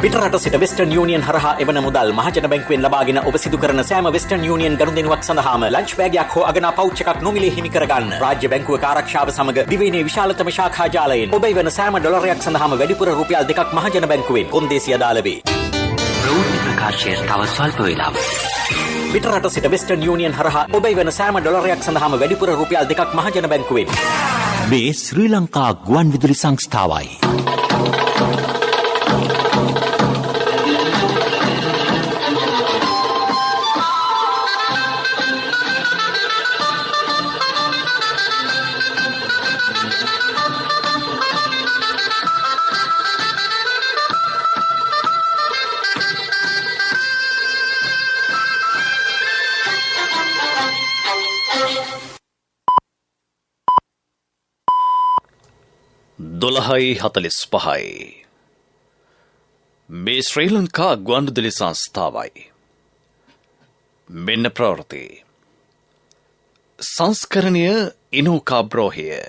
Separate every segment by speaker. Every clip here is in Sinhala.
Speaker 1: පිටරට සිට වෙස්ටර්න් යූනියන් හරහා එවන මුදල් මහජන බැංකුවෙන් ලබාගෙන ඔබ සිදු කරන සෑම වෙස්ටර්න් යූනියන් ගනුදෙනුවක් සඳහාම ලන්ච් බෑගයක් හෝ අගනා පවුච් එකක් නොමිලේ හිමි කරගන්න. රාජ්‍ය බැංකුවක ආරක්ෂාව සමග දිවයිනේ විශාලතම ශාඛා ජාලයෙන් ඔබ එවන සෑම ඩොලරයක් සඳහාම වැඩිපුර රුපියල් 2ක් මහජන බැංකුවෙන් කොන්දේසි අදාළ වේ.
Speaker 2: ප්‍රවෘත්ති ප්‍රකාශය තව ස්වල්ප වේලාවක්.
Speaker 1: පිටරට සිට වෙස්ටර්න් යූනියන් හරහා ඔබ එවන සෑම ඩොලරයක් සඳහාම වැඩිපුර රුපියල් 2ක් මහජන බැංකුවෙන්.
Speaker 3: මේ ශ්‍රී ලංකා ගුවන් විදුලි සංස්ථාවයි.
Speaker 4: දොළහයි 45යි. මේ ශ්‍රී ලංකා ගුවන්විදුලි සංස්ථාවයි. මෙන්න ප්‍රවෘත්ති. සංස්කරණය ඉනෝකා බ්‍රෝහිය.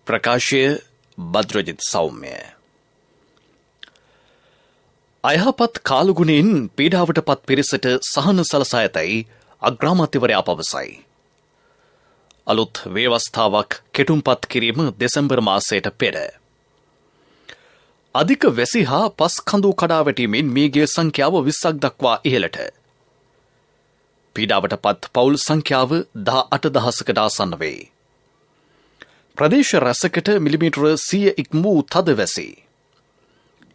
Speaker 4: ප්‍රකාශය බද්රජිත් සෞම්‍ය. අයහපත් කාලගුණයෙන් පීඩාවට පත් පිරිසට සහන සලසා ඇතැයි අග්‍රාමාත්‍යවරයා පවසයි. අලුත් ව්‍යවස්ථාවක් කෙටුම්පත් කිරීම දෙසැම්බර් මාසයට පෙර. අධික වැසි හා පස් කඳු කඩා වැටීමෙන් මියගිය සංඛ්‍යාව 20ක් දක්වා ඉහළට. පීඩාවට පත් පවුල් සංඛ්‍යාව 18,000කට ආසන්න වේ. ප්‍රදේශ රැසකට මිලිමීටර 100 ඉක්ම වූ තද වැසි.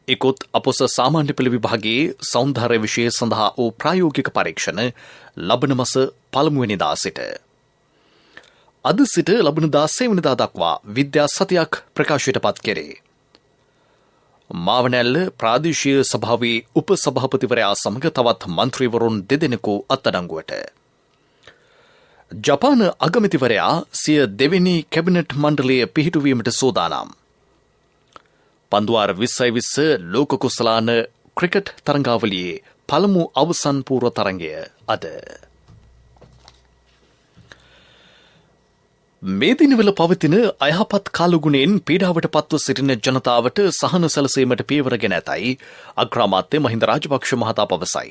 Speaker 4: ඉකුත් අපොස සාමාන්‍ය පෙළ විභාගයේ සෞන්දර්ය විෂය සඳහා වූ ප්‍රායෝගික පරීක්ෂණ ලබන මාස පළමුවෙනිදා සිට අද සිට ලබන 16 වෙනිදා දක්වා විද්‍යා සතියක් ප්‍රකාශයට පත් කෙරේ. මාවනැල්ල ප්‍රාදේශීය සභාවේ උපසභාපතිවරයා සමග තවත් මන්ත්‍රීවරුන් දෙදෙනෙකු අත්අඩංගුවට. ජපාන අගමැතිවරයා සිය දෙවෙනි කැබිනට් මණ්ඩලය පිහිටුවීමට සූදානම්. පන්දුවාර 2020 ලෝක කුසලාන ක්‍රිකට් තරඟාවලියේ පළමු අවසන් පූර්ව තරඟය අද. මේ දිනවල පවතින අයහපත් කාලගුණයෙන් පීඩාවට පත්ව සිටින ජනතාවට සහන සැලසීමට පියවරගෙන ඇතැයි අග්‍රාමාත්‍ය මහින්ද රාජපක්ෂ මහතා පවසයි.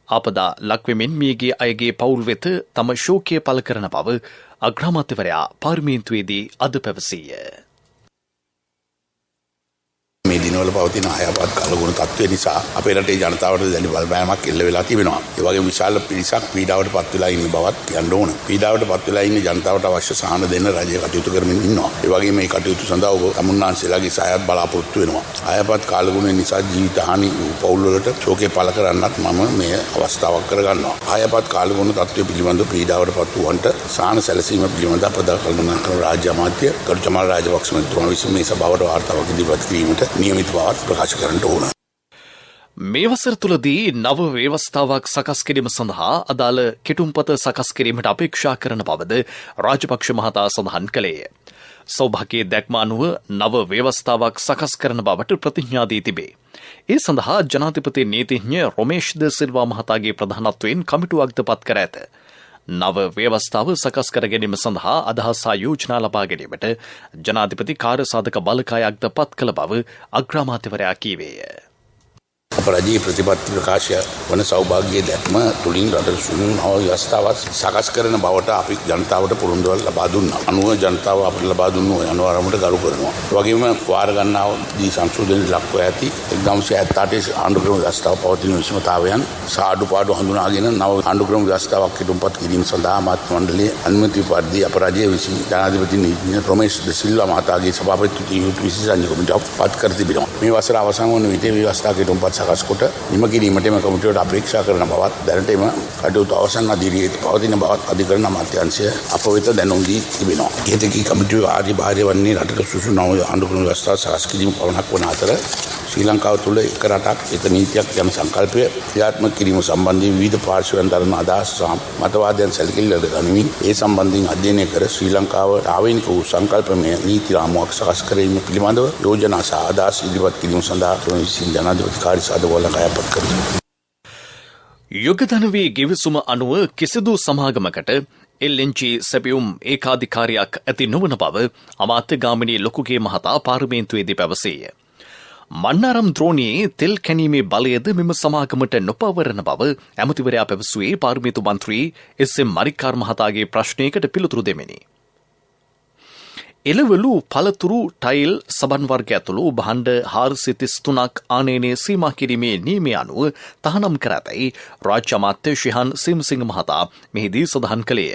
Speaker 4: ආපදා ලක්වෙමින් මියගිය අයගේ පවුල් වෙත තම ශෝකය පළ කරන බව අග්‍රාමාත්‍යවරයා පාර්ලිමේන්තුවේදී අද පැවසීය.
Speaker 5: මේ දිනවල පවතින අයහපත් කාලගුණ තත්ත්වය නිසා අපේ රටේ ජනතාවට දැඩි බලපෑමක් එල්ල වෙලා තිබෙනවා. ඒ වගේම විශාල පිරිසක් පීඩාවට පත් වෙලා ඉන්න බවත් කියන්න ඕන. පීඩාවට පත් වෙලා ඉන්න ජනතාවට අවශ්‍ය සහන දෙන්න රජය කටයුතු කරමින් ඉන්නවා. ඒ වගේම මේ කටයුතු සඳහා ඔබ තමුන්නාන්සේලාගේ සහායත් බලාපොරොත්තු වෙනවා. අයහපත් කාලගුණ නිසා ජීවිත හානි වූ පවුල් වලට ශෝකය පළ කරන්නත් මම මේ අවස්ථාවක් කරගන්නවා. අයහපත් කාලගුණ තත්ත්වය පිළිබඳව පීඩාවට පත් වූවන්ට සහන සැලසීම පිළිබඳව ප්‍රධාන කරන රාජ්‍ය අමාත්‍ය කරු චමාල් රාජපක්ෂ මහත්මයා විසින් මේ සභාවට වාර්තාවක් ඉදිරිපත් කිරීමට නියමිත බවත් ප්‍රකාශ කරන්න ඕන.
Speaker 4: මේ වසර තුලදී නව ව්‍යවස්ථාවක් සකස් කිරීම සඳහා අදාළ කෙටුම්පත සකස් කිරීමට අපේක්ෂා කරන බවද රාජපක්ෂ මහතා සඳහන් කළේය. සෞභාග්‍යයේ දැක්ම අනුව නව ව්‍යවස්ථාවක් සකස් කරන බවට ප්‍රතිඥා දී තිබේ. ඒ සඳහා ජනාධිපති නීතිඥ රොමේෂ් ද සිල්වා මහතාගේ ප්‍රධානත්වයෙන් කමිටුවක්ද පත් කර ඇත. නව ව්‍යවස්ථාව සකස් කර ගැනීම සඳහා අදහස් හා යෝජනා ලබා ගැනීමට ජනාධිපති කාර්යසාධක බලකායක්ද පත් කළ බව අග්‍රාමාත්‍යවරයා කීවේය.
Speaker 5: අප රජයේ ප්‍රතිපත්ති ප්‍රකාශය වන සෞභාග්‍යයේ දැක්ම තුලින් රටට සුළු නව ව්‍යවස්ථාවක් සකස් කරන බවට අපි ජනතාවට පොරොන්දුවක් ලබා දුන්නා. අනුව ජනතාව අපට ලබා දුන්නු අනුවරමට ගරු කරනවා. ඒ වගේම වාර ගණනාවදී සංශෝධනයට ලක්ව ඇති 1978 ආණ්ඩුක්‍රම ව්‍යවස්ථාව පවතින විෂමතාවයන් සාඩුපාඩු හඳුනාගෙන නව ආණ්ඩුක්‍රම ව්‍යවස්ථාවක් කෙටුම්පත් කිරීම සඳහා මාධ්‍ය මණ්ඩලයේ අනුමැතිය පරිදි අප රජයේ විසින් ජනාධිපති නීතිඥ රොමේෂ් ද සිල්වා මහතාගේ සභාපතිත්වයේ යුතු විශේෂඥ කොමිටුවක් පත් කර තිබෙනවා. මේ වසර අවසන් වන විට ව්‍යවස්ථා කෙටුම්පත් සකස් කොට නිම කිරීමට එම කමිටුවට අපේක්ෂා කරන බවත් දැනට එම කටයුතු අවසන් අධීරියේ පවතින බවත් අධිකරණ අමාත්‍යාංශය අප වෙත දැනුම් දී තිබෙනවා. ඉහතකී කමිටුවේ ආර්යභාරය වන්නේ රටට සුසු නව ආණ්ඩුක්‍රම ව්‍යවස්ථාව සකස් කිරීම පමණක් වන අතර ශ්‍රී ලංකාව තුළ එක රටක් එක නීතියක් යන සංකල්පය ක්‍රියාත්මක කිරීම සම්බන්ධයෙන් විවිධ පාර්ශ්වයන් දරන අදහස් සහ මතවාදයන් සැලකිලිට ගනිමින් ඒ සම්බන්ධයෙන් අධ්‍යයනය කර ශ්‍රී ලංකාව ආවේනික වූ සංකල්පමය නීති රාමුවක් සකස් කිරීම පිළිබඳව යෝජනා සහ අදහස් ඉදිරිපත් කිරීම සඳහා විසින් ජනාධිපති කාර්යසාධක බලකායක් පත් කරනවා.
Speaker 4: යුගධනවේ ගෙවිසුම අනුව කිසිදු සමාගමකට LNG සැපියුම් ඒකාධිකාරියක් ඇති නොවන බව අමාත්‍ය ගාමිණී ලොකුගේ මහතා පාර්ලිමේන්තුවේදී පැවසීය. මන්නාරම් ද්‍රෝණියේ තෙල් කැණීමේ බලයද මෙම සමාගමට නොපවරන බව ඇමතිවරයා පැවසුවේ පාර්ලිමේන්තු මන්ත්‍රී එස්.එම්. මරික්කාර් මහතාගේ ප්‍රශ්නයකට පිළිතුරු දෙමිනි. එළවලු පළතුරු ටයිල් සබන් වර්ග ඇතුළු භාණ්ඩ 433ක් ආනයනය සීමා කිරීමේ නියමය අනුව තහනම් කර ඇතැයි රාජ්‍ය අමාත්‍ය ශිහාන් සේමසිංහ මහතා මෙහිදී සඳහන් කළේය.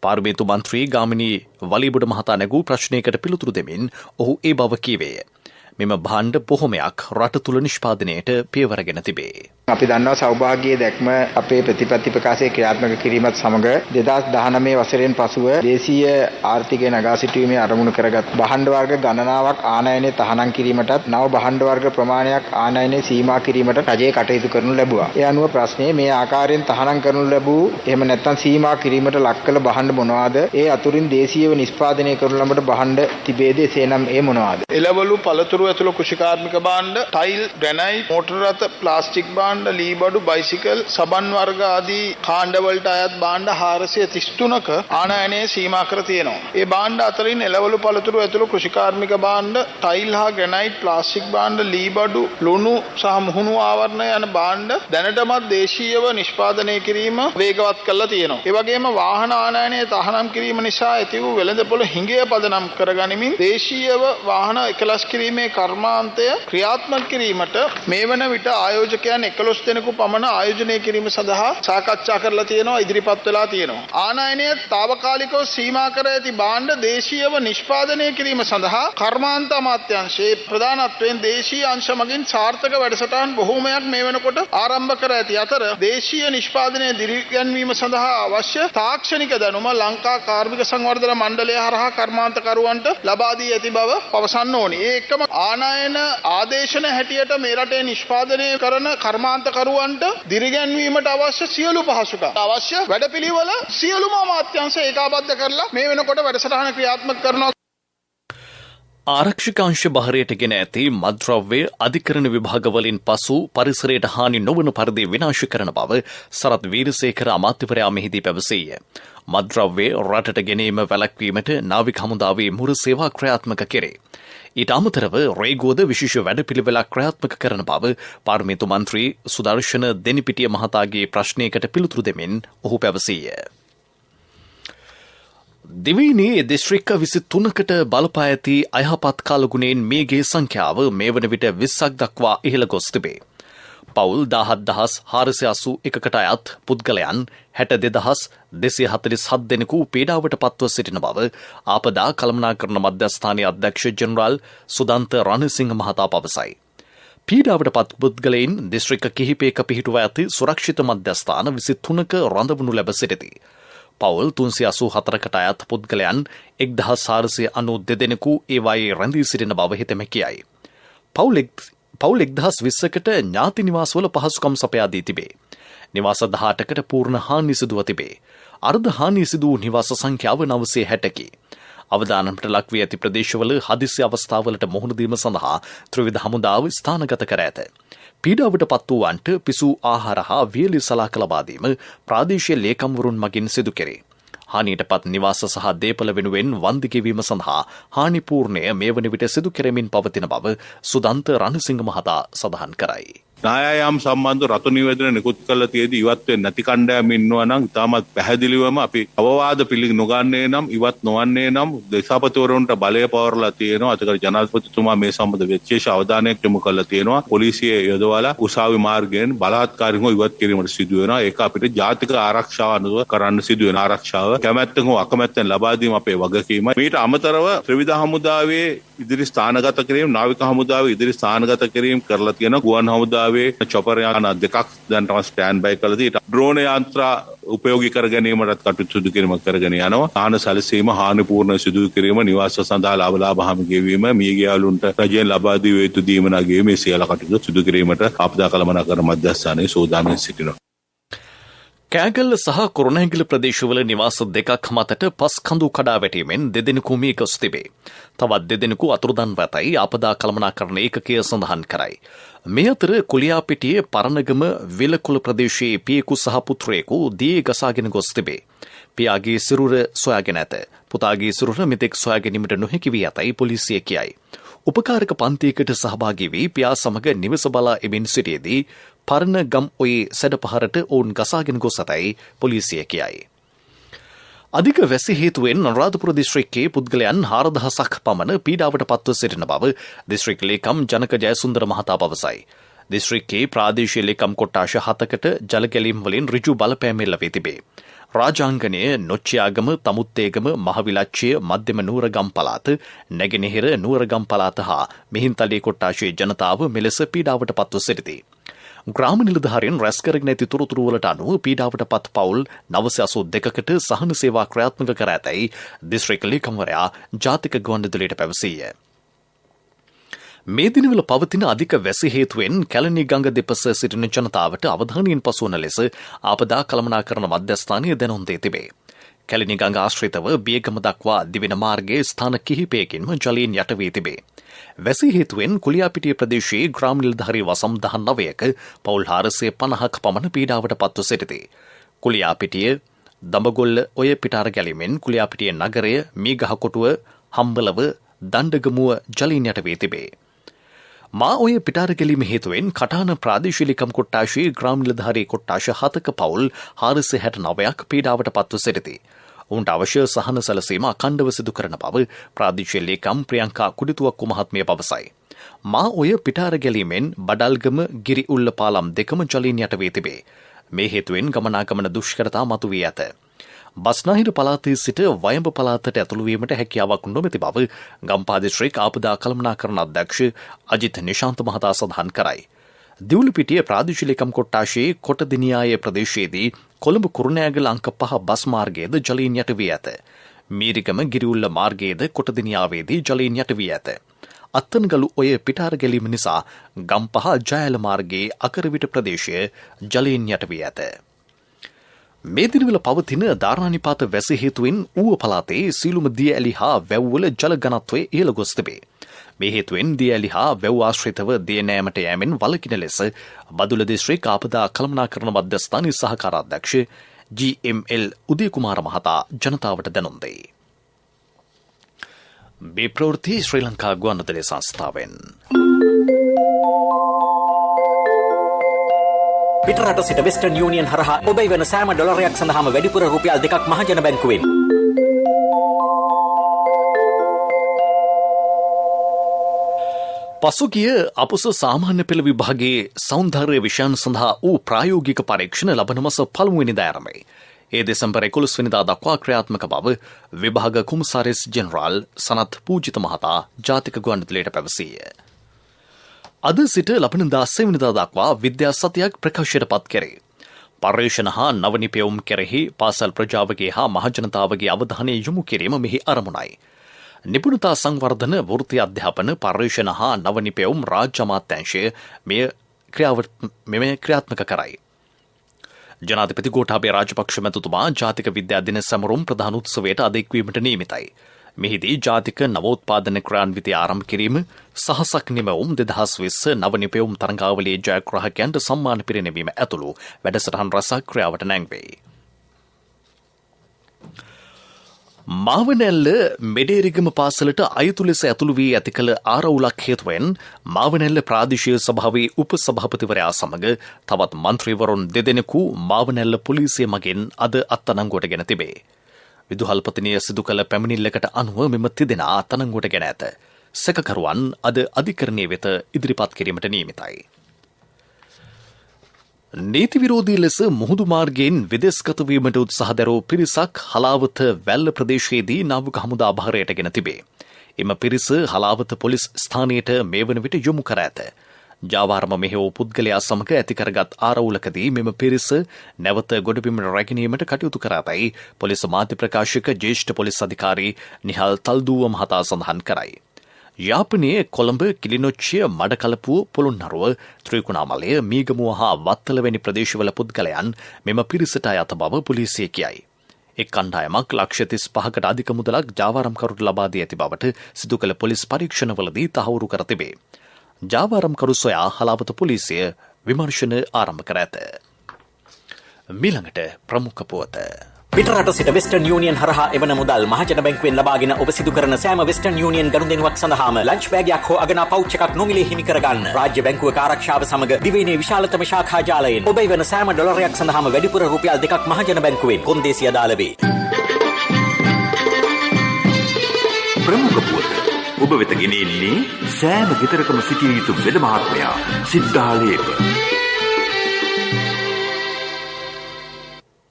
Speaker 4: පාර්ලිමේන්තු මන්ත්‍රී ගාමිණී වලීබුඩ මහතා නැගූ ප්‍රශ්නයකට පිළිතුරු දෙමින් ඔහු ඒ බව කීවේය. මෙම භාණ්ඩ බොහොමයක් රට තුළ නිෂ්පාදනයට පියවරගෙන තිබේ.
Speaker 6: අපි දන්නවා සෞභාග්‍යයේ දැක්ම අපේ ප්‍රතිපත්ති ප්‍රකාශයේ ක්‍රියාත්මක කිරීමත් සමග 2019 වසරෙන් පසුව දේශීය ආර්ථිකය නගා සිටුවීමේ අරමුණු කරගත් භාණ්ඩ වර්ග ගණනාවක් ආනයනය තහනම් කිරීමටත් නව භාණ්ඩ වර්ග ප්‍රමාණයක් ආනයනය සීමා කිරීමට රජය කටයුතු කරනු ලැබුවා. ඒ අනුව ප්‍රශ්නේ මේ ආකාරයෙන් තහනම් කරනු ලැබූ එහෙම නැත්නම් සීමා කිරීමට ලක් කළ භාණ්ඩ මොනවාද? ඒ අතුරින් දේශීයව නිෂ්පාදනය කරනු ලබන භාණ්ඩ තිබේද? එසේනම් ඒ මොනවාද?
Speaker 7: එළවලු පළතුරු ඇතුළු කෘෂිකාර්මික භාණ්ඩ, ටයිල්, ග්‍රැනයිට්, මෝටර රථ, ප්ලාස්ටික් භාණ්ඩ, ලී බඩු, බයිසිකල්, සබන් වර්ග ආදී කාණ්ඩ වලට අයත් භාණ්ඩ 433ක ආනයනයේ සීමා කර තියෙනවා. ඒ භාණ්ඩ අතරින් එළවලු පළතුරු ඇතුළු කෘෂිකාර්මික භාණ්ඩ, ටයිල් හා ග්‍රැනයිට්, ප්ලාස්ටික් භාණ්ඩ, ලී බඩු, ලුණු සහ මුහුණු ආවරණ යන භාණ්ඩ දැනටමත් දේශීයව නිෂ්පාදනය කිරීම වේගවත් කරලා තියෙනවා. ඒ වගේම වාහන ආනයනයේ තහනම් කිරීම නිසා ඇති වූ වෙළඳපොළ හිඟය පදනම් කරගනිමින් දේශීයව වාහන එකලස් කිරීමේ කර්මාන්තය ක්‍රියාත්මක කිරීමට මේ වන විට ආයෝජකයන් 11 දෙනෙකු පමණ ආයෝජනය කිරීම සඳහා සාකච්ඡා කරලා තියෙනවා, ඉදිරිපත් වෙලා තියෙනවා. ආනයනය తాවකාලිකව සීමා කර ඇති භාණ්ඩ දේශීයව නිෂ්පාදනය කිරීම සඳහා කර්මාන්ත අමාත්‍යාංශයේ ප්‍රධානත්වයෙන් දේශීය අංශ මගින් සාර්ථක වැඩසටහන් බොහෝමයක් මේ වෙනකොට ආරම්භ කර ඇති අතර දේශීය නිෂ්පාදනය දිරිගැන්වීම සඳහා අවශ්‍ය තාක්ෂණික දැනුම ලංකා කාර්මික සංවර්ධන මණ්ඩලය හරහා කර්මාන්තකරුවන්ට ලබා දී ඇති බව පවසන්න ඕනි. ඒ එක්කම ආනයන ආදේශන හැටියට මේ රටේ නිෂ්පාදනය කරන කර්මාන්තකරුවන්ට දිරිගැන්වීමට අවශ්‍ය සියලු පහසුකම් අවශ්‍ය වැඩපිළිවෙල සියලුම අමාත්‍යාංශ ඒකාබද්ධ කරලා මේ වෙනකොට වැඩසටහන ක්‍රියාත්මක කරනවා.
Speaker 4: ආරක්ෂිකාංශ බහරයට ගෙන ඇති මද්‍රව්‍ය අධිකරණ විභාගවලින් පසු පරිසරයට හානි නොවන පරිදි විනාශ කරන බව සරත් වීරසේකර අමාත්‍යවරයා මෙහිදී පැවසීය. මද්‍රව්‍ය රටට ගෙනීම වැළැක්වීමට නාවික හමුදාවේ මුර සේවා ක්‍රියාත්මක කෙරේ. ඊට අමතරව රේගෝද විශේෂ වැඩපිළිවෙලක් ක්‍රියාත්මක කරන බව පාර්ලිමේන්තු මන්ත්‍රී සුදර්ශන දෙනිපිටිය මහතාගේ ප්‍රශ්නයකට පිළිතුරු දෙමින් ඔහු පැවසීය. දිවයිනේ දිස්ත්‍රික්ක 23කට බලපා ඇති අයහපත් කාලගුණයෙන් මේගේ සංඛ්‍යාව මේ වන විට 20ක් දක්වා ඉහළ ගොස් තිබේ. පවුල් 17481කට අයත් පුද්ගලයන් 62247 දෙනෙකු පීඩාවට පත්ව සිටින බව ආපදා කළමනාකරණ මධ්‍යස්ථානයේ අධ්‍යක්ෂ ජෙනරාල් සුදන්ත රණසිංහ මහතා පවසයි. පීඩාවට පත් පුද්ගලයන් දිස්ත්‍රික්ක කිහිපයක පිහිටුවා ඇති සුරක්ෂිත මධ්‍යස්ථාන 23ක රඳවනු ලැබ සිටිති. පවුල් 384කට අයත් පුද්ගලයන් 1492 දෙනෙකු ඒවායේ රැඳී සිටින බව හිතෙම කියයි. පවුල් 1020කට ඥාති නිවාසවල පහසුකම් සපයා දී තිබේ. නිවාස 18කට පූර්ණ හානි සිදුව තිබේ. අර්ධ හානි සිදු වූ නිවාස සංඛ්‍යාව 960කි. අවදානමට ලක් වී ඇති ප්‍රදේශවල හදිසි අවස්ථාවලට මුහුණ දීම සඳහා ත්‍රිවිධ හමුදාව ස්ථානගත කර ඇත. පීඩාවට පත් වූවන්ට පිසු ආහාර හා වියලි සලාක ලබා දීම ප්‍රාදේශීය ලේකම්වරුන් මගින් සිදු කෙරේ. හානියට පත් නිවාස සහ දේපල වෙනුවෙන් වන්දි ගෙවීම සඳහා හානිපූර්ණය මේ වන විට සිදු කෙරෙමින් පවතින බව සුදන්ත රණසිංහ මහතා සඳහන් කරයි.
Speaker 8: නායම් සම්බන්ධ රතු නිවේදන නිකුත් කළ තියදී ඉවත් වෙන්නේ නැති කණ්ඩායම් ඉන්නවා නම් ඉතාමත් පැහැදිලිවම අපි අවවාද පිළි නොගන්නේ නම් ඉවත් නොවන්නේ නම් දේශාපතිවරුන්ට බලය පවරලා තියෙනවා. අතකර ජනාධිපතිතුමා මේ සම්බන්ධ විශේෂ අවධානයක් යොමු කළා තියෙනවා. පොලිසිය යොදවලා උසාවි මාර්ගයෙන් බලාත්කාරීව ඉවත් කිරීමට සිදු වෙනවා. ඒක අපිට ජාතික ආරක්ෂාව අනුව කරන්න සිදු වෙන ආරක්ෂාව කැමැත්තෙන් හෝ අකමැත්තෙන් ලබා දීම අපේ වගකීමයි. මීට අමතරව ත්‍රිවිධ හමුදාවේ ඉදිරි ස්ථානගත කිරීම, නාවික හමුදාවේ ඉදිරි ස්ථානගත කිරීම කරලා තියෙනවා. ගුවන් හමුදාවේ චොපර් යාන දෙකක් දැන් තමයි ස්ටෑන්ඩ් බයි කරලා තියෙනවා. ඩ්‍රෝන යන්ත්‍ර උපයෝගී කර ගැනීමටත් කටයුතු සිදු කිරීම කරගෙන යනවා. ආහන සැලසීම, හානිපූර්ණ සිදු කිරීම, නිවාස සඳහා ලාභ හාමි ගෙවීම, මියගියාලුන්ට රජයෙන් ලබා දී යුතු දීමන ගෙවීම මේ සියල්ල කටයුතු සිදු කිරීමට ආපදා කළමනාකරණ මධ්‍යස්ථානයේ සූදානම් සිටිනවා.
Speaker 4: කෑගල්ල සහ කුරුණෑගල ප්‍රදේශවල නිවාස දෙකක් මතට පස් කඳු කඩා වැටීමෙන් දෙදෙනෙකු මිය ගොස් තිබේ. තවත් දෙදෙනෙකු අතුරුදන් වැතයි ආපදා කළමනාකරණ ඒකකය සඳහන් කරයි. මේ අතර කුලියාපිටියේ පරණගම විලකුල ප්‍රදේශයේ පියෙකු සහ පුත්‍රයෙකු දියේ ගසාගෙන ගොස් තිබේ. පියාගේ සිරුර සොයාගෙන ඇත. පුතාගේ සිරුර මෙතෙක් සොයා ගැනීමට නොහැකි වී ඇතයි පොලිසිය කියයි. උපකාරක පන්තියකට සහභාගී වී පියා සමග නිවස බලා එමින් සිටියේදී පරණ ගම් ඔයේ සැඩපහරට ඔවුන් ගසාගෙන ගොස් ඇතැයි පොලිසිය කියයි. අධික වැසි හේතුවෙන් අනුරාධපුර දිස්ත්‍රික්කයේ පුද්ගලයන් 4000ක් පමණ පීඩාවට පත්ව සිටින බව දිස්ත්‍රික් ලේකම් ජනක ජයසුන්දර මහතා පවසයි. දිස්ත්‍රික්කයේ ප්‍රාදේශීය ලේකම් කොට්ටාශ 7කට ජල ගැලීම් වලින් ඍජු බලපෑම් ලැබී තිබේ. රාජාංගනය, නොච්චියාගම, තමුත්තේගම, මහවිලච්චය, මධ්‍යම නූරගම් පළාත, නැගෙනහිර නූරගම් පළාත හා මිහින්තලේ කොට්ටාශයේ ජනතාව මෙලෙස පීඩාවට පත්ව සිටිති. ග්‍රාම නිලධාරීන් රැස් කරගෙන ඇති තොරතුරු වලට අනුව පීඩාවට පත් පවුල් 982කට සහන සේවා ක්‍රියාත්මක කර ඇතැයි දිස්ත්‍රික් ලේකම්වරයා ජාතික ගුවන්විදුලියට පැවසීය. මේ දිනවල පවතින අධික වැසි හේතුවෙන් කැලණි ගඟ දෙපස සිටින ජනතාවට අවධානයෙන් පසුවන ලෙස ආපදා කළමනාකරණ මධ්‍යස්ථානය දැනුම් දී තිබේ. කැලණි ගඟ ආශ්‍රිතව බියගම දක්වා දිවෙන මාර්ගයේ ස්ථාන කිහිපයකින්ම ජලයෙන් යට වී තිබේ. වැසි හේතුවෙන් කුලියාපිටිය ප්‍රදේශයේ ග්‍රාම නිලධාරී වසම් 19ක පවුල් 450ක් පමණ පීඩාවට පත්ව සිටිති. කුලියාපිටිය දඹගොල්ල ඔය පිටාර ගැලීමෙන් කුලියාපිටිය නගරය මීගහකොටුව හම්බලව දණ්ඩගමුව ජලයෙන් යට වී තිබේ. මා ඔය පිටාර ගැලීම හේතුවෙන් කටාන ප්‍රාදේශීය ලේකම් කොට්ටාශයේ ග්‍රාම නිලධාරී කොට්ටාශ 7ක පවුල් 469ක් පීඩාවට පත්ව සිටිති. උන්ට අවශ්‍ය සහන සැලසීම අඛණ්ඩව සිදු කරන බව ප්‍රාදේශීය ලේකම් ප්‍රියංකා කුඩිතුවක්කු මහත්මිය පවසයි. මා ඔය පිටාර ගැලීමෙන් බඩල්ගම ගිරි උල්ල පාලම් දෙකම ජලයෙන් යට වී තිබේ. මේ හේතුවෙන් ගමනාගමන දුෂ්කරතා මතුවී ඇත. බස්නාහිර පළාතේ සිට වයඹ පළාතට ඇතුළු වීමට හැකියාවක් නොමැති බව ගම්පහ දිස්ත්‍රික් ආපදා කළමනාකරණ අධ්‍යක්ෂ අජිත් නිශාන්ත මහතා සඳහන් කරයි. දිවුලුපිටිය ප්‍රාදේශීය ලේකම් කොට්ටාශයේ කොටදිනියාය ප්‍රදේශයේදී කොළඹ කුරුණෑගල අංක 5 බස් මාර්ගයේද ජලයෙන් යට වී ඇත. මීරිගම ගිරිඋල්ල මාර්ගයේද කොටදිනියාවේදී ජලයෙන් යට වී ඇත. අත්තනගලු ඔය පිටාර ගැලීම නිසා ගම්පහ ජයල මාර්ගයේ අකරවිට ප්‍රදේශය ජලයෙන් යට වී ඇත. මේ දිනවල පවතින ධාරානිපාත වැසි හේතුවෙන් ඌව පළාතේ සීලුම දිය ඇලි හා වැව්වල ජල ඝනත්වය ඉහළ ගොස් තිබේ. මේ හේතුවෙන් දිය ඇලි හා වැව් ආශ්‍රිතව දිය නෑමට යෑමෙන් වළකින ලෙස බදුල්ල දිස්ත්‍රික් ආපදා කළමනාකරණ මධ්‍යස්ථානයේ සහකාර අධ්‍යක්ෂ GML උදයකුමාර මහතා ජනතාවට දැනුම් දෙයි. මේ ප්‍රවෘත්ති ශ්‍රී ලංකා ගුවන්විදුලි සංස්ථාවෙන්
Speaker 1: පිටරට සිට වෙස්ටර්න් යූනියන් හරහා ඔබ වෙන සෑම ඩොලරයක් සඳහාම වැඩිපුර රුපියල් 2ක් මහජන බැංකුවෙන්.
Speaker 4: පසුගිය අපොස සාමාන්‍ය පෙළ විභාගයේ සෞන්දර්ය විෂයන් සඳහා වූ ප්‍රායෝගික පරීක්ෂණ ලබන මාස 1 වෙනිදා ආරම්භයි. ඒ දෙසැම්බර් 11 වෙනිදා දක්වා ක්‍රියාත්මක බව විභාග කොමසාරිස් ජෙනරාල් සනත් පූජිත මහතා ජාතික ගුවන්විදුලියට පැවසීය. අද සිට ලබන 16 වෙනිදා දක්වා විද්‍යා සතියක් ප්‍රකාශයට පත් කෙරේ. පර්යේෂණ හා නවනිපැයුම් කෙරෙහි පාසල් ප්‍රජාවගේ හා මහජනතාවගේ අවධානය යොමු කිරීම මෙහි අරමුණයි. නිපුණතා සංවර්ධන වෘත්ති අධ්‍යාපන පර්යේෂණ හා නවනිපැයුම් රාජ්‍ය අමාත්‍යාංශය මෙය ක්‍රියාත්මක කරයි. ජනාධිපති ගෝඨාභය රාජපක්ෂ මැතිතුමා ජාතික විද්‍යා දින සමරුම් ප්‍රධාන උත්සවයට අද එක්වීමට නියමිතයි. මෙහිදී ජාතික නවෝත්පාදන ක්‍රියාන්විතය ආරම්භ කිරීම සහසක් නිමවුම් 2020 නවනිපැයුම් තරඟාවලියේ ජයග්‍රාහකයන්ට සම්මාන පිරිනැමීම ඇතුළු වැඩසටහන් රැසක් ක්‍රියාවට නැංවෙයි. මාවනැල්ල මෙඩේරිගම පාසලට අයුතු ලෙස ඇතුළු වී ඇති කළ ආරවුලක් හේතුවෙන් මාවනැල්ල ප්‍රාදේශීය සභාවේ උපසභාපතිවරයා සමග තවත් මන්ත්‍රීවරුන් දෙදෙනෙකු මාවනැල්ල පොලිසිය මගින් අද අත්අඩංගුවට ගෙන තිබේ. විදුහල්පතිනිය සිදු කළ පැමිණිල්ලකට අනුව මෙම තිදෙනා අත්අඩංගුවට ගෙන ඇත. සැකකරුවන් අද අධිකරණය වෙත ඉදිරිපත් කිරීමට නියමිතයි. නීති විරෝධී ලෙස මුහුදු මාර්ගයෙන් විදේශගත වීමට උත්සාහ දැරූ පිරිසක් හලාවත වැල්ල ප්‍රදේශයේදී නාවික හමුදා භාරයට ගෙන තිබේ. එම පිරිස හලාවත පොලිස් ස්ථානයට මේ වන විට යොමු කර ඇත. ජාවාරම මෙහෙවූ පුද්ගලයා සමග ඇති කරගත් ආරවුලකදී මෙම පිරිස නැවත ගොඩබිමට රැගෙනීමට කටයුතු කර ඇතැයි පොලිස් මාධ්‍ය ප්‍රකාශක ජ්‍යෙෂ්ඨ පොලිස් අධිකාරී නිහල් තල්දුව මහතා සඳහන් කරයි. යාපනයේ කොළඹ කිලිනොච්චිය මඩකලපුව පොළොන්නරුව ත්‍රිකුණාමලය මීගමුව හා වත්තල වැනි ප්‍රදේශවල පුද්ගලයන් මෙම පිරිසට අයත් බව පොලිසිය කියයි. එක් කණ්ඩායමක් ලක්ෂ 35කට අධික මුදලක් ජාවාරම්කරුට ලබා දී ඇති බවට සිදු කළ පොලිස් පරීක්ෂණවලදී තහවුරු කර තිබේ. ජාවාරම්කරු සොයා හලාවත පොලිසිය විමර්ශන ආරම්භ කර ඇත. මීළඟට ප්‍රමුඛ පුවත.
Speaker 1: පිටරට සිට වෙස්ටර්න් යූනියන් හරහා එවන මුදල් මහජන බැංකුවෙන් ලබාගෙන ඔබ සිදු කරන සෑම වෙස්ටර්න් යූනියන් ගනුදෙනුවක් සඳහාම ලන්ච් බෑගයක් හෝ අගනා පවුච් එකක් නොමිලේ හිමි කරගන්න. රාජ්‍ය බැංකුවක ආරක්ෂාව සමග දිවයිනේ විශාලතම ශාඛා ජාලයෙන් ඔබ එවන සෑම ඩොලරයක් සඳහාම වැඩිපුර රුපියල් 2ක් මහජන බැංකුවෙන් කොන්දේසි අදාළ වේ.
Speaker 3: ප්‍රමුඛ පුවත ඔබ වෙත ගෙනෙන්නේ සෑම ගෙදරකම සිටිය යුතු වෙද මහත්මයා සිද්ධාලේප.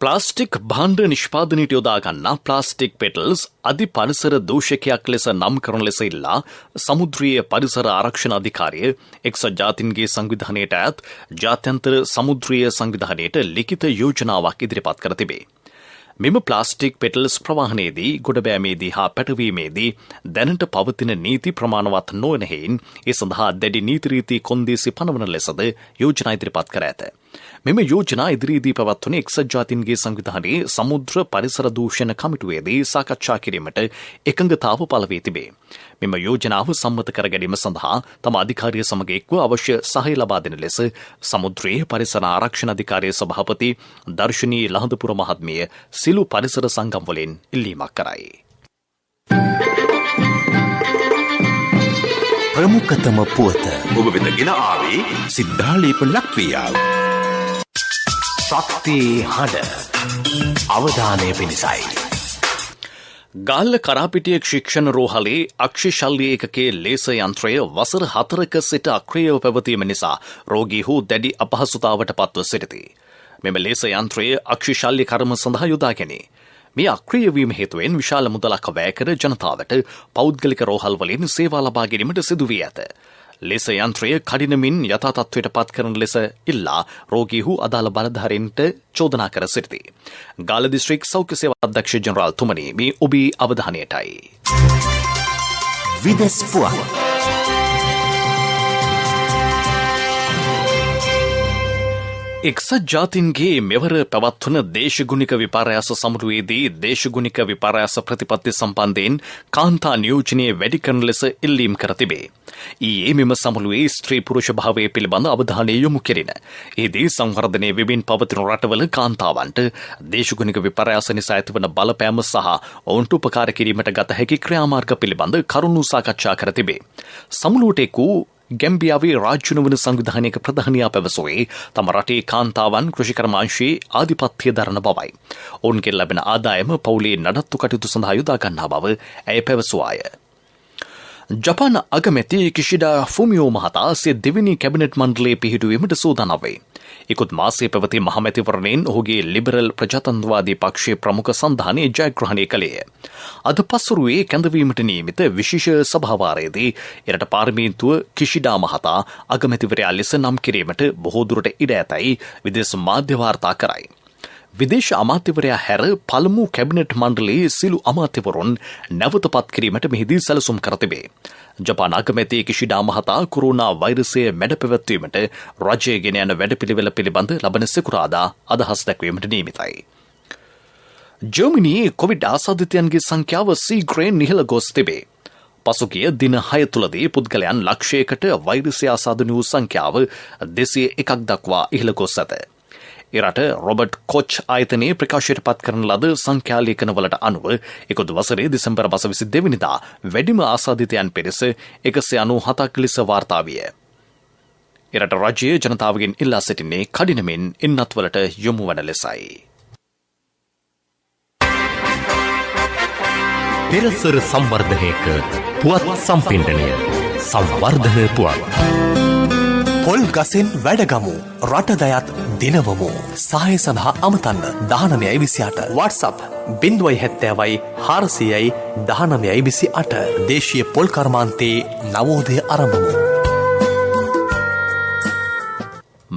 Speaker 4: ප්ලාස්ටික් භාණ්ඩ නිෂ්පාදනයට යොදා ගන්නා ප්ලාස්ටික් පෙටල්ස් අධි පරිසර දූෂකයක් ලෙස නම් කරන ලෙස ඉල්ලා සමුද්‍රීය පරිසර ආරක්ෂණ අධිකාරිය එක්සත් ජාතීන්ගේ සංවිධානයට අයත් ජාත්‍යන්තර සමුද්‍රීය සංවිධානයට ලිඛිත යෝජනාවක් ඉදිරිපත් කර තිබේ. මෙම ප්ලාස්ටික් පෙටල්ස් ප්‍රවාහනයේදී ගොඩබෑමේදී හා පැටවීමේදී දැනට පවතින නීති ප්‍රමාණවත් නොවන හේයින් ඒ සඳහා දැඩි නීති රීති කොන්දේසි පනවන ලෙසද යෝජනා ඉදිරිපත් කර ඇත. මෙම යෝජනා ඉදිරියේදී පැවැත්වුණු එක්සත් ජාතීන්ගේ සංවිධානයේ සමුද්‍ර පරිසර දූෂණ කමිටුවේදී සාකච්ඡා කිරීමට එකඟතාව පළ වී තිබේ. මෙම යෝජනාව සම්මත කර ගැනීම සඳහා තම අධිකාරිය සමග එක්ව අවශ්‍ය සහාය ලබා දෙන ලෙස සමුද්‍රයේ පරිසර ආරක්ෂණ අධිකාරියේ සභාපති දර්ශනී ලහඳපුර මහත්මිය සිළු පරිසර සංගම් වලින් ඉල්ලීමක් කරයි.
Speaker 3: ප්‍රමුඛතම පුවත ඔබ වෙත ගෙන ආවේ සිද්ධාලේප ලක්වියාව. ශක්තිය හඬ අවධානය පිණිසයි.
Speaker 4: ගාල්ල කරාපිටිය ශික්ෂණ රෝහලේ අක්ෂි ශල්‍ය ඒකකයේ ලේස යන්ත්‍රය වසර 4ක සිට අක්‍රියව පැවතීම නිසා රෝගීහු දැඩි අපහසුතාවට පත්ව සිටිති. මෙම ලේස යන්ත්‍රය අක්ෂි ශල්‍ය කර්ම සඳහා යොදා ගැනේ. මේ අක්‍රිය වීම හේතුවෙන් විශාල මුදලක් වැය කර ජනතාවට පෞද්ගලික රෝහල් වලින් සේවා ලබා ගැනීමට සිදු වී ඇත. ලේස යන්ත්‍රය කඩිනමින් යථා තත්ත්වයට පත් කරන ලෙස ඉල්ලා රෝගීහු අදාළ බලධාරීන්ට චෝදනා කර සිටිති. ගාල්ල දිස්ත්‍රික් සෞඛ්‍ය සේවා අධ්‍යක්ෂ ජෙනරාල් තුමනි මේ ඔබේ අවධානයටයි.
Speaker 3: විදෙස් පුවත්
Speaker 4: එක්සත් ජාතීන්ගේ මෙවර පැවත්වන දේශගුණික විපර්යාස සමුළුවේදී දේශගුණික විපර්යාස ප්‍රතිපත්ති සම්බන්ධයෙන් කාන්තා නියෝජනය වැඩි කරන ලෙස ඉල්ලීම් කර තිබේ. ඊයේ මෙම සමුළුවේ ස්ත්‍රී පුරුෂ භාවය පිළිබඳ අවධානය යොමු කෙරින. එහිදී සංවර්ධනය වෙමින් පවතින රටවල කාන්තාවන්ට දේශගුණික විපර්යාස නිසා ඇතිවන බලපෑම සහ ඔවුන්ට උපකාර කිරීමට ගත හැකි ක්‍රියාමාර්ග පිළිබඳ කරුණු සාකච්ඡා කර තිබේ. සමුළුවට එක් වූ ගැම්බියාවේ රාජ්‍ය නොවන සංවිධානයක ප්‍රධානියා පැවසුවේ තම රටේ කාන්තාවන් කෘෂිකර්මාංශයේ ආධිපත්‍ය දරන බවයි. ඔවුන්ගෙන් ලැබෙන ආදායම පවුලේ නඩත්තු කටයුතු සඳහා යොදා ගන්නා බව ඇය පැවසුවාය. ජපාන අගමැති කිෂිඩා ෆුමියෝ මහතා සිය දෙවෙනි කැබිනට් මණ්ඩලයේ පිහිටුවීමට සූදානම් වේ. ඉකුත් මාසයේ පැවති මහමැතිවරණයෙන් ඔහුගේ ලිබරල් ප්‍රජාතන්ත්‍රවාදී පක්ෂයේ ප්‍රමුඛ සන්ධානය ජයග්‍රහණය කළේය. අද පස්වරුවේ කැඳවීමට නියමිත විශේෂ සභාවාරයේදී එරට පාර්ලිමේන්තුව කිෂිඩා මහතා අගමැතිවරයා ලෙස නම් කිරීමට බොහෝ දුරට ඉඩ ඇතැයි විදේශ මාධ්‍ය වාර්තා කරයි. විදේශ අමාත්‍යවරයා හැර පළමු කැබිනට් මණ්ඩලයේ සිළු අමාත්‍යවරුන් නැවත පත් කිරීමට මෙහිදී සැලසුම් කර තිබේ. ජපාන අගමැති කිෂිඩා මහතා කොරෝනා වෛරසය මැඩ පැවැත්වීමට රජය ගෙන යන වැඩපිළිවෙල පිළිබඳ ලබන සෙකුරාදා අදහස් දැක්වීමට නියමිතයි. ජර්මනියේ කොවිඩ් ආසාදිතයන්ගේ සංඛ්‍යාව සීඝ්‍රයෙන් ඉහළ ගොස් තිබේ. පසුගිය දින 6 තුළදී පුද්ගලයන් ලක්ෂයකට වෛරසය ආසාදන වූ සංඛ්‍යාව 201ක් දක්වා ඉහළ ගොස් ඇත. එරට රොබර්ට් කොච් ආයතනයේ ප්‍රකාශයට පත් කරන ලද සංඛ්‍යා ලේඛනවලට අනුව ඉකුත් වසරේ දෙසැම්බර් මාස 22 වෙනිදා වැඩිම ආසාදිතයන් පිරිස 197ක් ලෙස වාර්තා විය. එරට රජයේ ජනතාවගෙන් ඉල්ලා සිටින්නේ කඩිනමින් ඉන්නත්වලට යොමු වන ලෙසයි.
Speaker 3: පෙරසර සංවර්ධනයක පුවත් සම්පින්ඩනය සංවර්ධන පුවත්. පොල් ගසෙන් වැඩගමු රටදයත් දිනවමු සහය සඳහා අමතන්න 1928 WhatsApp 070 400 දේශීය පොල් කර්මාන්තයේ නවෝදය ආරම්භමු.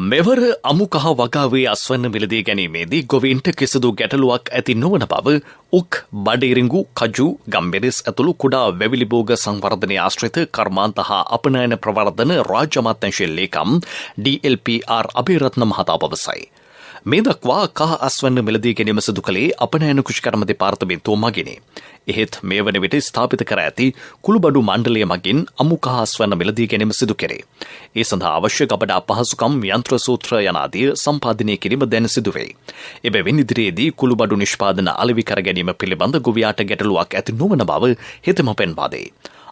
Speaker 4: මෙවර අමුකහ වගාවේ අස්වැන්න මිලදී ගැනීමේදී ගොවීන්ට කිසිදු ගැටලුවක් ඇති නොවන බව උක් බඩේරිඟු කජු ගම්බෙරිස් ඇතුළු කුඩා වැවිලි භෝග සංවර්ධනයේ ආශ්‍රිත කර්මාන්ත හා අපනයන ප්‍රවර්ධන රාජ්‍ය අමාත්‍යාංශයේ ලේකම් DLPR අබේරත්න මහතා පවසයි. මේ දක්වා කහ අස්වැන්න මිලදී ගැනීම සිදු කළේ අපනයන කෘෂිකර්ම දෙපාර්තමේන්තුව මගිනි. එහෙත් මේ වන විට ස්ථාපිත කර ඇති කුළුබඩු මණ්ඩලය මගින් අමු කහ අස්වැන්න මිලදී ගැනීම සිදු කෙරේ. ඒ සඳහා අවශ්‍ය ගබඩා පහසුකම් යන්ත්‍ර සූත්‍ර යනාදී සම්පාදනය කිරීම දැන සිදුවේ. එබැවින් ඉදිරියේදී කුළුබඩු නිෂ්පාදන අලෙවි කර ගැනීම පිළිබඳ ගොවියාට ගැටලුවක් ඇති නොවන බව හෙතෙම පෙන්වා දෙයි.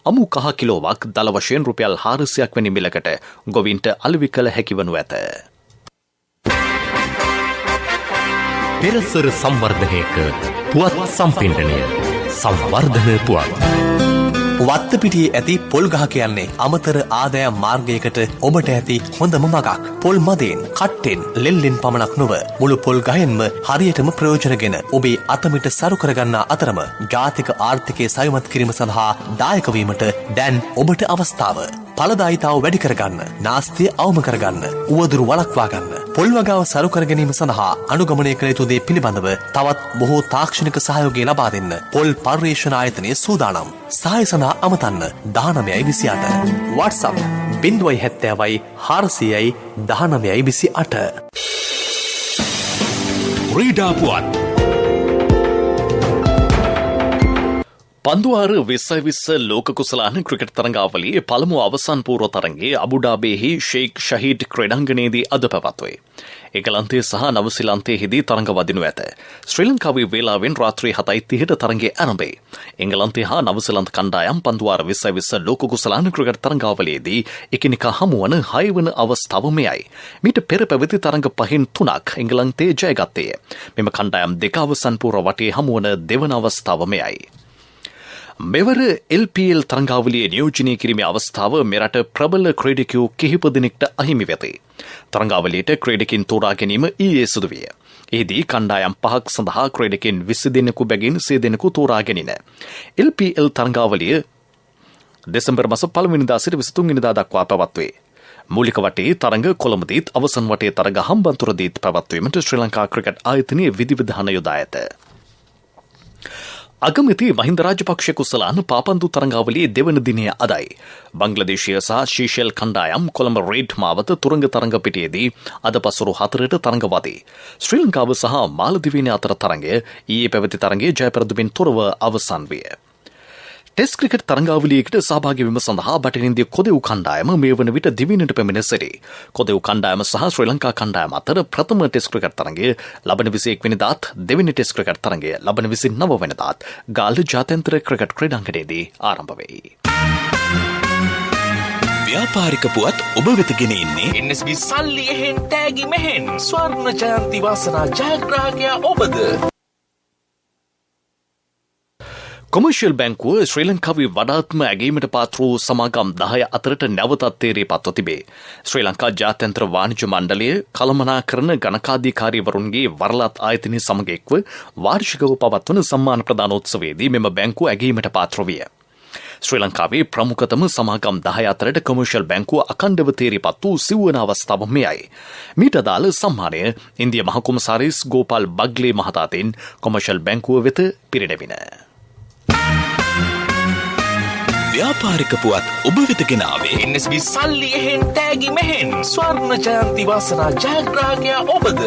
Speaker 4: අමු කහ කිලෝවක් දල වශයෙන් රුපියල් 400ක් වැනි මිලකට ගොවින්ට අලෙවි කළ හැකි වනු ඇත.
Speaker 9: පෙරසර සංවර්ධනයක පුවත් සම්පින්ඩනය සංවර්ධන පුවත්. වත්තපිටියේ ඇති පොල් ගහ කියන්නේ අමතර ආදායම් මාර්ගයකට ඔබට ඇති හොඳම මගක්. පොල් මදෙන්, කට්ටෙන්, ලෙල්ලෙන් පමණක් නොව මුළු පොල් ගහෙන්ම හරියටම ප්‍රයෝජනගෙන ඔබේ අතමිට සරු කරගන්නා අතරම ජාතික ආර්ථිකය සවිමත් කිරීම සඳහා දායක වීමට දැන් ඔබට අවස්ථාව. ඵලදායීතාව වැඩි කරගන්න, නාස්තිය අවම කරගන්න, උවදුරු වළක්වා ගන්න, පොල් වගාව සරු කර ගැනීම සඳහා අනුගමනය කළ යුතු දේ පිළිබඳව තවත් බොහෝ තාක්ෂණික සහයෝගය ලබා දෙන්න පොල් පර්යේෂණ ආයතනය සූදානම්. සහාය සඳහා අමතන්න 1928 WhatsApp 070 400 1928. ක්‍රීඩා පුවත්.
Speaker 4: පන්දුවාර 2020 ලෝක කුසලාන ක්‍රිකට් තරඟාවලියේ පළමු අවසන් පූර්ව තරඟයේ අබුඩාබියෙහි ෂේක් ෂහීඩ් ක්‍රීඩාංගණයේදී අද පැවැත්වේ. එංගලන්තයේ සහ නවසීලන්තයේදී තරඟ වදිනු ඇත. ශ්‍රී ලංකාවේ වේලාවෙන් රාත්‍රී 7:30ට තරඟය ආරම්භයි. එංගලන්තය හා නවසීලන්ත කණ්ඩායම් පන්දුවාර 2020 ලෝක කුසලාන ක්‍රිකට් තරඟාවලියේදී එකිනෙකා හමුවන 6 වන අවස්ථාව මෙයයි. මීට පෙර පැවති තරඟ 5-3ක් එංගලන්තයේ ජයගත්තේය. මෙම කණ්ඩායම් දෙක අවසන් පූර්ව වටේ හමුවන දෙවන අවස්ථාව මෙයයි. මෙවර LPL තරඟාවලියේ නියෝජනය කිරීමේ අවස්ථාව මෙරට ප්‍රබල ක්‍රීඩකයෝ කිහිප දෙනෙක්ට අහිමි වෙතේ. තරඟාවලියට ක්‍රීඩකින් තෝරා ගැනීම ඊයේ සිදු විය. එහිදී කණ්ඩායම් 5ක් සඳහා ක්‍රීඩකින් 20 දෙනෙකු බැගින් 100 දෙනෙකු තෝරා ගැනීම. LPL තරඟාවලිය දෙසැම්බර් මාස 1 වෙනිදා සිට 23 වෙනිදා දක්වා පැවැත්වේ. මූලික වටේ තරඟ කොළඹදීත් අවසන් වටේ තරඟ හම්බන්තොටදීත් පැවැත්වීමට ශ්‍රී ලංකා ක්‍රිකට් ආයතනයේ විධිවිධාන යොදා ඇත. අගමැති මහින්ද රාජපක්ෂ කුසලාන පාපන්දු තරඟාවලියේ දෙවන දිනය අදයි. බංග්ලාදේශය සහ ශීෂෙල් කණ්ඩායම් කොළඹ රේඩ් මාවත තුරංග තරඟ පිටියේදී අද පසුරු 4ට තරඟ වදී. ශ්‍රී ලංකාව සහ මාලදිවයින අතර තරඟය ඊයේ පැවති තරඟයේ ජයප්‍රදමින් තොරව අවසන් විය. ටෙස්ට් ක්‍රිකට් තරඟාවලියකට සහභාගී වීම සඳහා බටහිර ඉන්දිය කොදෙව් කණ්ඩායම මේ වන විට දිවයිනට පැමිණ සිටී. කොදෙව් කණ්ඩායම සහ ශ්‍රී ලංකා කණ්ඩායම අතර ප්‍රථම ටෙස්ට් ක්‍රිකට් තරඟය ලබන 21 වෙනිදාත් දෙවෙනි ටෙස්ට් ක්‍රිකට් තරඟය ලබන 29 වෙනිදාත් ගාල්ල ජාත්‍යන්තර ක්‍රිකට් ක්‍රීඩාංගණයේදී ආරම්භ වෙයි.
Speaker 9: ව්‍යාපාරික පුවත් ඔබ වෙත ගෙන එන්නේ
Speaker 10: NSB සල්ලි එහෙන් තෑගි මෙහෙන් ස්වර්ණ ජයන්ති වාසනා ජයග්‍රාහකයා ඔබද.
Speaker 4: කොමර්ෂියල් බැංකුව ශ්‍රී ලංකාවේ වඩාත්ම ඇගීමට පාත්‍ර වූ සමාගම් 10 අතරට නැවතත් තේරී පත්ව තිබේ. ශ්‍රී ලංකා ජාත්‍යන්තර වාණිජ්‍ය මණ්ඩලය කළමනාකරන ගණකාධිකාරීවරුන්ගේ වරලත් ආයතනය සමග එක්ව වාර්ෂිකව පවත්වන සම්මාන ප්‍රදානෝත්සවයේදී මෙම බැංකුව ඇගීමට පාත්‍ර විය. ශ්‍රී ලංකාවේ ප්‍රමුඛතම සමාගම් 10 අතරට කොමර්ෂියල් බැංකුව අඛණ්ඩව තේරී පත් වූ සිව්වන අවස්ථාව මෙයයි. මීට අදාළ සම්මානය ඉන්දිය මහ කොමසාරිස් ගෝපාල් බග්ලේ මහතාගෙන් කොමර්ෂියල් බැංකුව වෙත පිරිනැමිණ.
Speaker 9: ව්‍යාපාරික පුවත් ඔබ වෙත ගෙනාවේ
Speaker 10: NSB සල්ලි එහෙන් තෑගි මෙහෙන් ස්වර්ණ ජයන්ති වාසනා ජයග්‍රාහකයා ඔබද.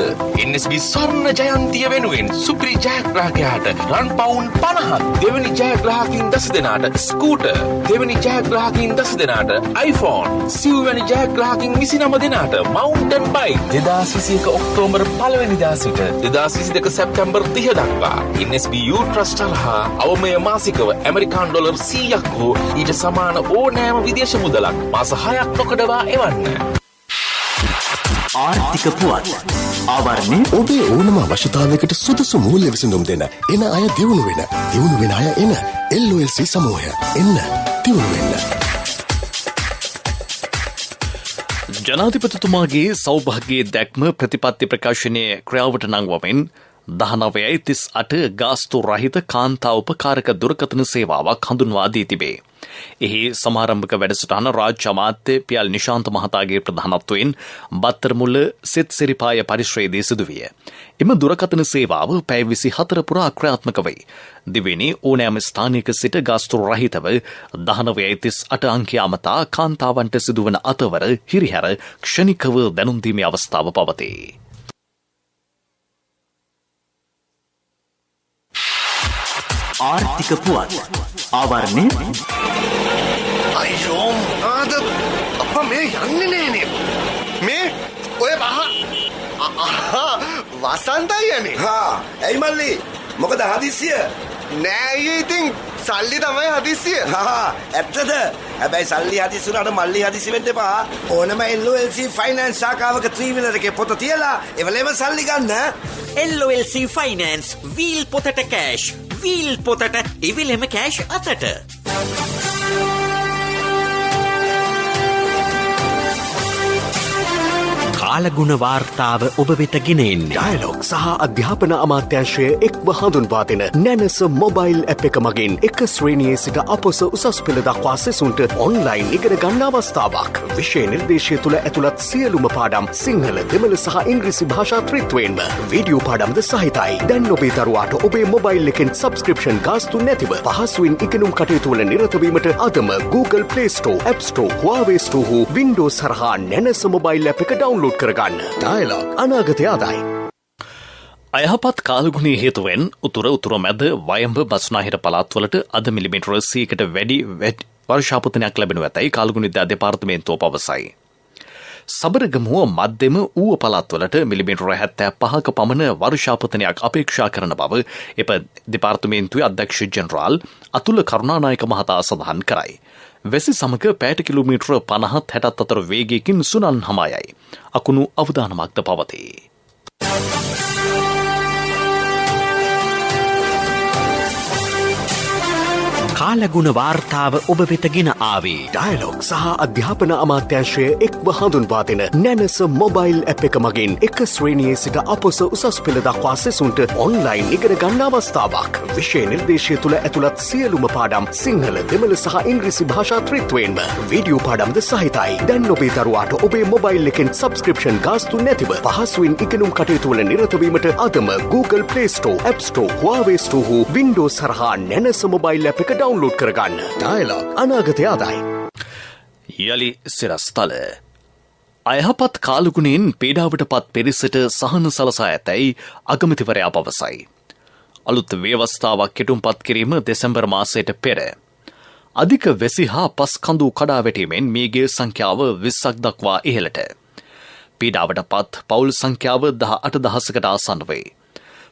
Speaker 10: NSB ස්වර්ණ ජයන්තිය වෙනුවෙන් සුපිරි ජයග්‍රාහකයාට රන් පවුන් 50ක්, දෙවැනි ජයග්‍රාහකින් 10 දෙනාට ස්කූටර්, දෙවැනි ජයග්‍රාහකින් 10 දෙනාට iPhone, සිව්වැනි ජයග්‍රාහකින් 29 දෙනාට මවුන්ටන් බයික්. 2021 ඔක්තෝබර් 1 වෙනිදා සිට 2022 සැප්තැම්බර් 30 දක්වා NSB U Trust හරහා අවමය මාසිකව ඇමරිකානු ඩොලර් 100ක් හෝ ඊට සමාන ඕනෑම විදේශ මුදලක් මාස 6ක් නොකඩවා එවන්න.
Speaker 9: ආර්ථික පුවත් ආවරණය ඔබේ ඕනම අවශ්‍යතාවයකට සුදුසු මූල්‍ය විසඳුම් දෙන එන අය දියුණු වෙන අය එන LOLC සමූහය එන්න දියුණු වෙන්න.
Speaker 4: ජනාධිපතිතුමාගේ සෞභාග්‍යයේ දැක්ම ප්‍රතිපත්ති ප්‍රකාශනයේ ක්‍රියාවට නංවමින් 1938 ගාස්තු රහිත කාන්තා උපකාරක දුරකථන සේවාවක් හඳුන්වා දී තිබේ. එහි සමාරම්භක වැඩසටහන රාජ්‍ය අමාත්‍ය පියල් නිශාන්ත මහතාගේ ප්‍රධානත්වයෙන් බත්තරමුල්ල සෙත් සිරිපාය පරිශ්‍රයේදී සිදුවිය. එම දුරකථන සේවාව පැය 24 පුරා ක්‍රියාත්මක වේ. දිවෙනි ඕනෑම ස්ථානයක සිට ගාස්තු රහිතව 1938 අංකය අමතා කාන්තාවන්ට සිදුවන අතවර හිරිහැර ක්ෂණිකව දැනුම් දීමේ අවස්ථාව පවතී.
Speaker 1: ආර්ථික පුවත් ආවරණය
Speaker 11: අයියෝ ආද අප මේ යන්නේ නෑනේ මේ ඔය වසන්තයි යන්නේ
Speaker 12: ඇයි මල්ලි මොකද හදිස්සිය
Speaker 11: නෑ ඉතින් සල්ලි තමයි හදිස්සිය
Speaker 12: ඇත්තද හැබැයි සල්ලි හදිස්සි වුණාට මල්ලි හදිස්සි වෙන්න එපා ඕනම LOLC ෆයිනෑන්ස් ශාඛාවක 3 wheeler එකේ පොත තියලා එවලේම සල්ලි ගන්න
Speaker 1: LOLC ෆයිනෑන්ස් වීල් පොතට කෑෂ් වීල් පොතට ඉවිලෙම කෑෂ් අතට කාලගුණ වාර්තාව ඔබ වෙත ගෙනෙන්නේ
Speaker 9: ඩයලොග් සහ අධ්‍යාපන අමාත්‍යාංශය එක්ව හඳුන්වා දෙන නැනස මොබයිල් ඇප් එක මගින් එක ශ්‍රේණියේ සිට අපොස උසස් පෙළ දක්වා සෙසුන්ට ඔන්ලයින් ඉගෙන ගන්න අවස්ථාවක්. විෂය නිර්දේශය තුළ ඇතුළත් සියලුම පාඩම් සිංහල, දෙමළ සහ ඉංග්‍රීසි භාෂා ත්‍රිත්වයෙන්ම වීඩියෝ පාඩම්ද සහිතයි. දැන් ඔබේ දරුවාට ඔබේ මොබයිල් එකෙන් සබ්ස්ක්‍රිප්ෂන් ගාස්තු නැතිව පහසුවෙන් ඉගෙනුම් කටයුතු වල නිරත වීමට අදම Google Play Store, App Store, Huawei Store හෝ Windows හරහා නැනස මොබයිල් ඇප් එක ඩවුන්ලෝඩ් කරගන්න. ඩයලොග් අනාගතය ආදායි.
Speaker 4: අයහපත් කාලගුණයේ හේතුවෙන් උතුර මැද වයඹ බස්නාහිර පළාත්වලට අද මිලිමීටර 100කට වැඩි වර්ෂාපතනයක් ලැබෙනු ඇතැයි කාලගුණ විද්‍යා දෙපාර්තමේන්තුව පවසයි. සබරගමුව මධ්‍යම ඌව පළාත්වලට මිලිමීටර 75ක පමණ වර්ෂාපතනයක් අපේක්ෂා කරන බව දෙපාර්තමේන්තුවේ අධ්‍යක්ෂ ජෙනරාල් අතුල කරුණානායක මහතා සඳහන් කරයි. වැසි සමග පැයට කිලෝමීටර 50-60 අතර වේගයකින් සුනන් හමායයි. අකුණු අවදානමක්ද පවතී.
Speaker 1: කාලගුණ වාර්තාව ඔබ වෙත ගෙන ආවේ
Speaker 9: ඩයලොග් සහ අධ්‍යාපන අමාත්‍යාංශය එක්ව හඳුන්වා දෙන නැනස මොබයිල් ඇප් එක මගින් එක ශ්‍රේණියේ සිට අපොස උසස් පෙළ දක්වා සෙසුන්ට ඔන්ලයින් ඉගෙන ගන්න අවස්ථාවක්. විෂය නිර්දේශය තුළ ඇතුළත් සියලුම පාඩම් සිංහල, දෙමළ සහ ඉංග්‍රීසි භාෂා ත්‍රිත්වයෙන්ම වීඩියෝ පාඩම්ද සහිතයි. දැන් ඔබේ දරුවාට ඔබේ මොබයිල් එකෙන් සබ්ස්ක්‍රිප්ෂන් ගාස්තු නැතිව පහසුවෙන් ඉගෙනුම් කටයුතු වල නිරත වීමට අදම Google Play Store, App Store, Huawei Store හෝ Windows හරහා නැනස මොබයිල් ඇප් එක ඩවුන්ලෝඩ් කරගන්න. ඩයලොග් අනාගතය ආදායි.
Speaker 4: යලි සිරස්තල අයහපත් කාලගුණයෙන් පීඩාවට පත් පිරිසට සහන සලසා ඇතැයි අගමැතිවරයා පවසයි. අලුත් ව්‍යවස්ථාවක් කෙටුම්පත් කිරීම දෙසැම්බර් මාසයට පෙර අධික වැසි හා පස් කඳු කඩා වැටීමෙන් මියගිය සංඛ්‍යාව 20ක් දක්වා ඉහළට. පීඩාවට පත් පවුල් සංඛ්‍යාව 18,000කට ආසන්න වේ.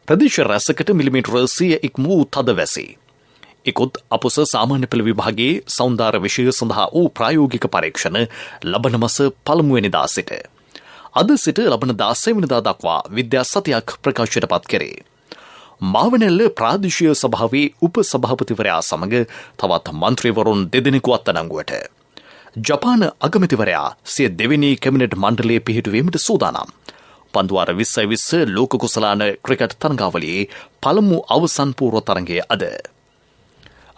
Speaker 4: ප්‍රදේශ රැසකට මිලිමීටර 100 ඉක්ම වූ තද වැසි. ඉකුත් අපොස සාමාන්‍ය පෙළ විභාගයේ සෞන්දර්ය විෂය සඳහා වූ ප්‍රායෝගික පරීක්ෂණ ලබන මාස පළමුවෙනිදා සිට අද සිට ලබන 16 වෙනිදා දක්වා විද්‍යා සතියක් ප්‍රකාශයට පත් කෙරේ. මාවනැල්ල ප්‍රාදේශීය සභාවේ උප සභාපතිවරයා සමග තවත් මන්ත්‍රීවරුන් දෙදෙනෙකු අත්අඩංගුවට. ජපාන අගමැතිවරයා සිය දෙවෙනි කැබිනට් මණ්ඩලයේ පිහිටුවීමට සූදානම්. පන්දුවාර 2020 ලෝක කුසලාන ක්‍රිකට් තරගාවලියේ පළමු අවසන් පූර්ව තරගය අද.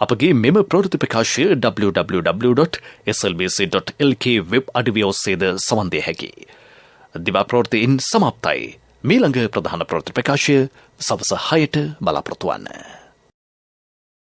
Speaker 4: අපගේ මෙම ප්‍රවෘත්ති ප්‍රකාශය www.slbc.lk වෙබ් අඩවිය ඔස්සේද සවන් දිය හැකියි. දිවා ප්‍රවෘත්තියින් සමාප්තයි. මීළඟ ප්‍රධාන ප්‍රවෘත්ති ප්‍රකාශය සවස 6ට බලාපොරොත්තු වන්න.